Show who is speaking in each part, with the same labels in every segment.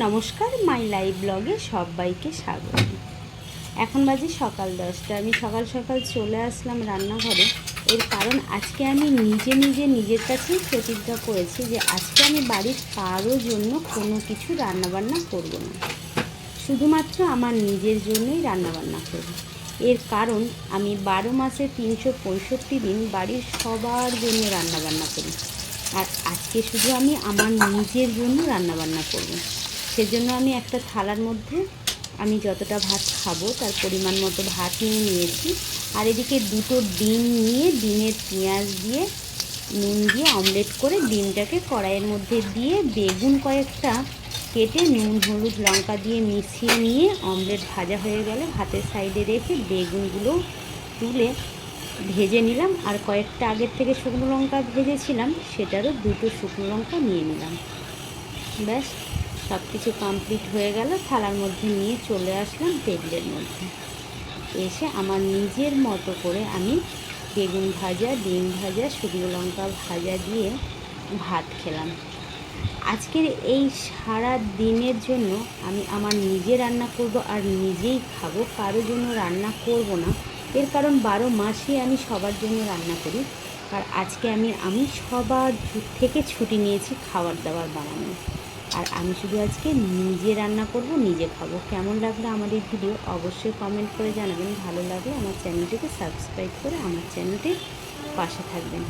Speaker 1: নমস্কার, my live ব্লগে সবাইকে স্বাগত। এখন বাজে সকাল 10টা। আমি সকাল সকাল চলে আসলাম রান্নাঘরে। এর কারণ আজকে আমি নিজের কাছেই প্রতিজ্ঞা করেছি যে আজকে আমি বাড়ির কারো জন্য কোনো কিছু রান্নাবান্না করব না, শুধুমাত্র আমার নিজের জন্যই রান্নাবান্না করব। এর কারণ আমি 12 মাসে 365 দিন বাড়ির সবার জন্য রান্নাবান্না করি, আর আজকে শুধু আমি আমার নিজের জন্য রান্নাবান্না করব। সেজন্য আমি একটা থালার মধ্যে আমি যতটা ভাত খাবো তার পরিমাণ মতো ভাত নিয়ে নিয়েছি, আর এদিকে দুটো ডিম নিয়ে ডিমের পেঁয়াজ দিয়ে নুন দিয়ে অমলেট করে ডিমটাকে কড়াইয়ের মধ্যে দিয়ে বেগুন কয়েকটা কেটে নুন হলুদ লঙ্কা দিয়ে মিশিয়ে নিয়ে অমলেট ভাজা হয়ে গেলে ভাতের সাইডে রেখে বেগুনগুলো তুলে ভেজে নিলাম। আর কয়েকটা আগের থেকে শুকনো লঙ্কা ভেজেছিলাম, সেটারও দুটো শুকনো লঙ্কা নিয়ে নিলাম। ব্যাস, সব কিছু কমপ্লিট হয়ে গেল। থালার মধ্যে নিয়ে চলে আসলাম টেবিলের মধ্যে। এসে আমার নিজের মতো করে আমি বেগুন ভাজা, ডিম ভাজা, শুকনো লঙ্কা ভাজা দিয়ে ভাত খেলাম। আজকের এই সারা দিনের জন্য আমি আমার নিজে রান্না করব আর নিজেই খাবো, কারোর জন্য রান্না করব না। এর কারণ 12 মাসই আমি সবার জন্য রান্না করি, আর আজকে আমি সবার থেকে ছুটি নিয়েছি খাবার দাবার বানানো, আর আমি শুধু আজকে নিজে রান্না করব, নিজে খাবো। কেমন লাগলো আমার এই ভিডিও অবশ্যই কমেন্ট করে জানাবেন। ভালো লাগলে আমার চ্যানেলটিকে সাবস্ক্রাইব করে আমার চ্যানেলটির পাশে থাকবেন।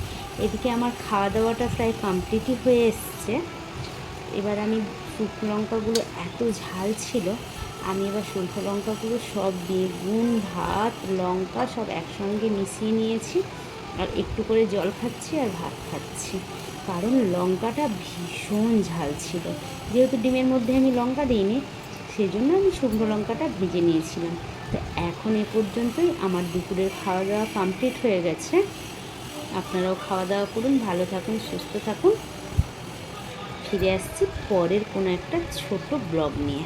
Speaker 1: এদিকে আমার খাওয়া দাওয়াটা প্রায় কমপ্লিটই হয়ে এসছে। এবার আমি শুকনো লঙ্কাগুলো এত ঝাল ছিল, আমি এবার শুকনো লঙ্কাগুলো সব বেগুন ভাত লঙ্কা সব একসঙ্গে মিশিয়ে নিয়েছি, আর একটু করে জল খাচ্ছি আর ভাত খাচ্ছি, কারণ লঙ্কাটা ভীষণ ঝাল ছিল। যেহেতু ডিমের মধ্যে আমি লঙ্কা দিইনি, সেজন্য আমি শুকনো লঙ্কাটা ভেজে নিয়েছিলাম। তো এখন এ পর্যন্তই আমার দুপুরের খাওয়া দাওয়া কমপ্লিট হয়ে গেছে। আপনারাও খাওয়া দাওয়া করুন, ভালো থাকুন, সুস্থ থাকুন। ফিরে আসছি পরের কোনো একটা ছোট ব্লগ নিয়ে।